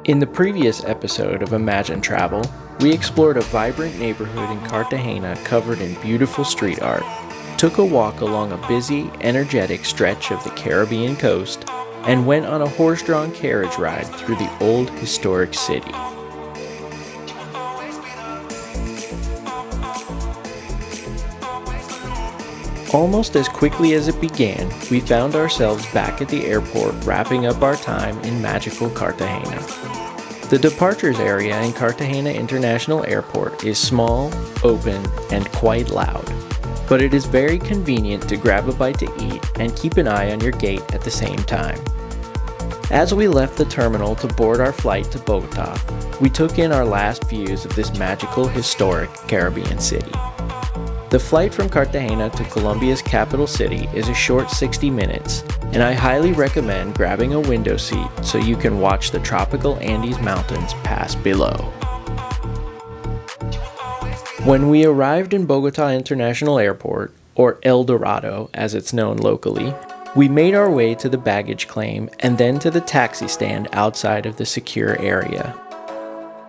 In the previous episode of Imagine Travel, we explored a vibrant neighborhood in Cartagena covered in beautiful street art, took a walk along a busy, energetic stretch of the Caribbean coast, and went on a horse-drawn carriage ride through the old historic city. Almost as quickly as it began, we found ourselves back at the airport wrapping up our time in magical Cartagena. The departures area in Cartagena International Airport is small, open, and quite loud, but it is very convenient to grab a bite to eat and keep an eye on your gate at the same time. As we left the terminal to board our flight to Bogota, we took in our last views of this magical, historic Caribbean city. The flight from Cartagena to Colombia's capital city is a short 60 minutes, and I highly recommend grabbing a window seat so you can watch the tropical Andes Mountains pass below. When we arrived in Bogota International Airport, or El Dorado as it's known locally, we made our way to the baggage claim and then to the taxi stand outside of the secure area.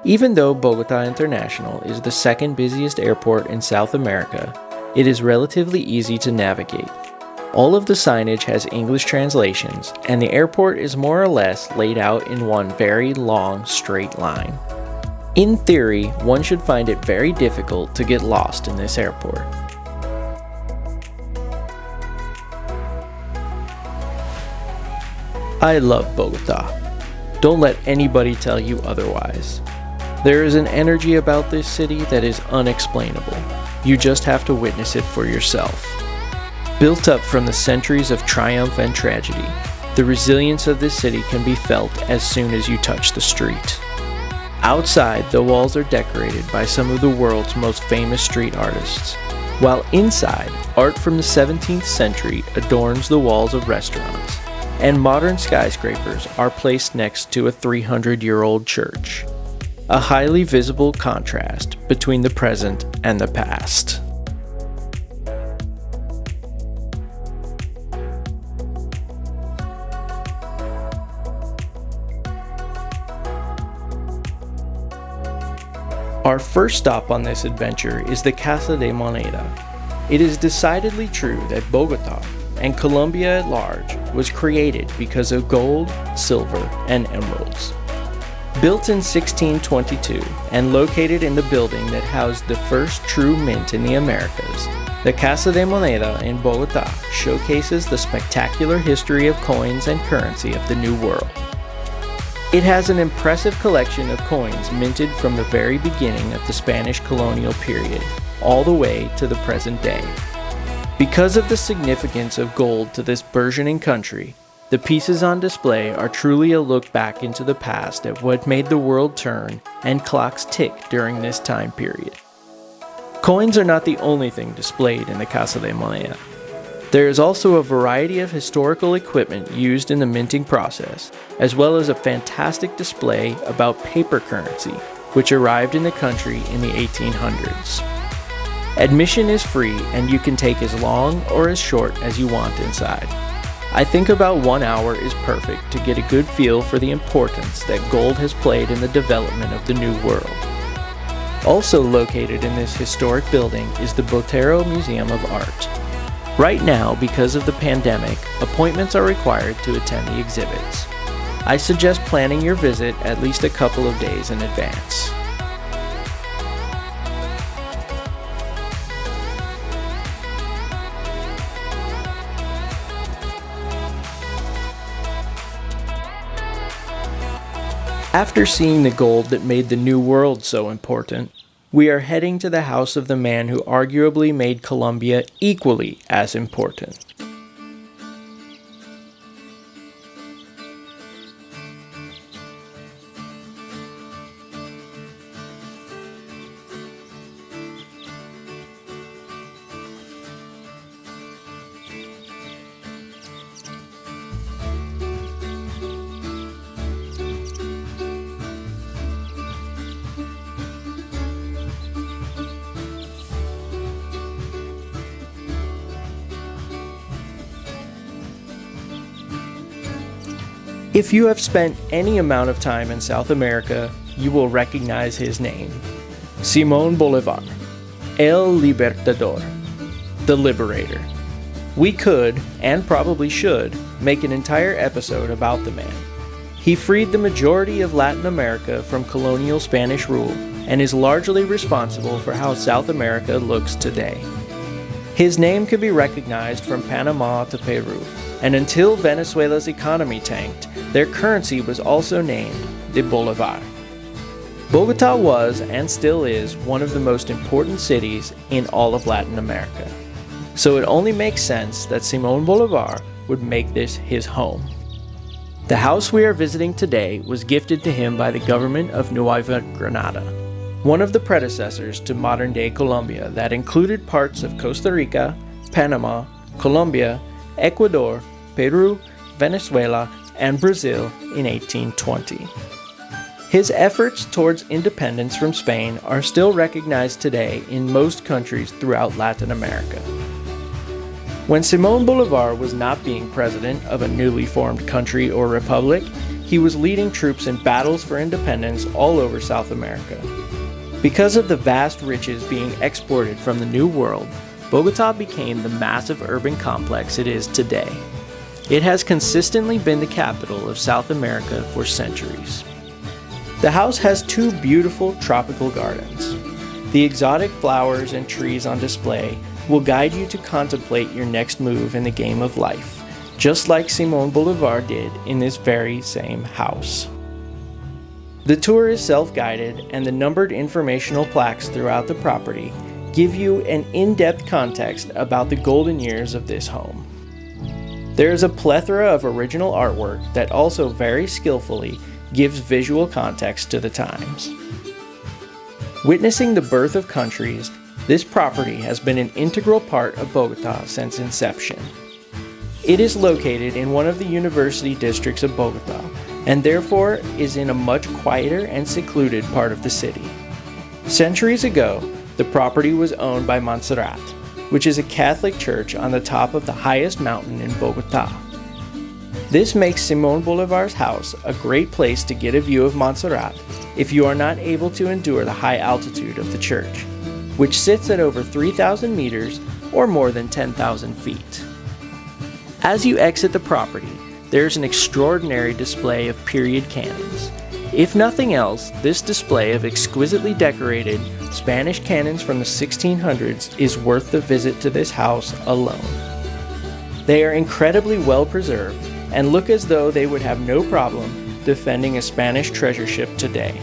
Even though Bogota International is the second busiest airport in South America, it is relatively easy to navigate. All of the signage has English translations, and the airport is more or less laid out in one very long, straight line. In theory, one should find it very difficult to get lost in this airport. I love Bogota. Don't let anybody tell you otherwise. There is an energy about this city that is unexplainable. You just have to witness it for yourself. Built up from the centuries of triumph and tragedy, the resilience of this city can be felt as soon as you touch the street. Outside, the walls are decorated by some of the world's most famous street artists, while inside, art from the 17th century adorns the walls of restaurants, and modern skyscrapers are placed next to a 300-year-old church. A highly visible contrast between the present and the past. Our first stop on this adventure is the Casa De Moneda. It is decidedly true that Bogota, and Colombia at large, was created because of gold, silver, and emeralds. Built in 1622 and located in the building that housed the first true mint in the Americas, the Casa de Moneda in Bogota showcases the spectacular history of coins and currency of the New World. It has an impressive collection of coins minted from the very beginning of the Spanish colonial period, all the way to the present day. Because of the significance of gold to this burgeoning country, the pieces on display are truly a look back into the past at what made the world turn and clocks tick during this time period. Coins are not the only thing displayed in the Casa de Moneda. There is also a variety of historical equipment used in the minting process, as well as a fantastic display about paper currency, which arrived in the country in the 1800s. Admission is free, and you can take as long or as short as you want inside. I think about 1 hour is perfect to get a good feel for the importance that gold has played in the development of the New World. Also located in this historic building is the Botero Museum of Art. Right now, because of the pandemic, appointments are required to attend the exhibits. I suggest planning your visit at least a couple of days in advance. After seeing the gold that made the New World so important, we are heading to the house of the man who arguably made Colombia equally as important. If you have spent any amount of time in South America, you will recognize his name. Simon Bolivar, El Libertador, the Liberator. We could, and probably should, make an entire episode about the man. He freed the majority of Latin America from colonial Spanish rule and is largely responsible for how South America looks today. His name could be recognized from Panama to Peru, and until Venezuela's economy tanked, their currency was also named the Bolivar. Bogota was, and still is, one of the most important cities in all of Latin America. So it only makes sense that Simon Bolivar would make this his home. The house we are visiting today was gifted to him by the government of Nueva Granada, one of the predecessors to modern-day Colombia that included parts of Costa Rica, Panama, Colombia, Ecuador, Peru, Venezuela, and Brazil in 1820. His efforts towards independence from Spain are still recognized today in most countries throughout Latin America. When Simon Bolivar was not being president of a newly formed country or republic, he was leading troops in battles for independence all over South America. Because of the vast riches being exported from the New World, Bogota became the massive urban complex it is today. It has consistently been the capital of South America for centuries. The house has two beautiful tropical gardens. The exotic flowers and trees on display will guide you to contemplate your next move in the game of life, just like Simon Bolivar did in this very same house. The tour is self-guided, and the numbered informational plaques throughout the property give you an in-depth context about the golden years of this home. There is a plethora of original artwork that also very skillfully gives visual context to the times. Witnessing the birth of countries, this property has been an integral part of Bogota since inception. It is located in one of the university districts of Bogota, and therefore is in a much quieter and secluded part of the city. Centuries ago, the property was owned by Montserrat, which is a Catholic church on the top of the highest mountain in Bogota. This makes Simon Bolivar's house a great place to get a view of Montserrat if you are not able to endure the high altitude of the church, which sits at over 3,000 meters or more than 10,000 feet. As you exit the property, there's an extraordinary display of period cannons. If nothing else, this display of exquisitely decorated Spanish cannons from the 1600s is worth the visit to this house alone. They are incredibly well preserved and look as though they would have no problem defending a Spanish treasure ship today.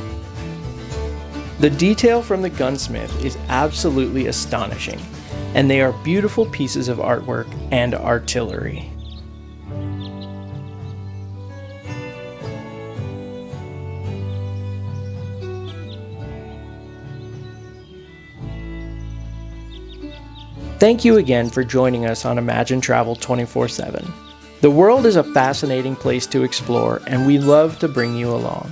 The detail from the gunsmith is absolutely astonishing, and they are beautiful pieces of artwork and artillery. Thank you again for joining us on Imagine Travel 24/7. The world is a fascinating place to explore, and we love to bring you along.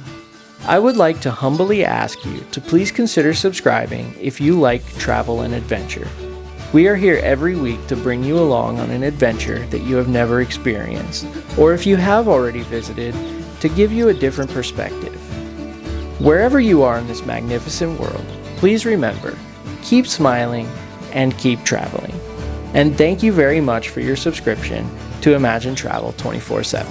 I would like to humbly ask you to please consider subscribing if you like travel and adventure. We are here every week to bring you along on an adventure that you have never experienced, or if you have already visited, to give you a different perspective. Wherever you are in this magnificent world, please remember, keep smiling and keep traveling. And thank you very much for your subscription to Imagine Travel 24/7.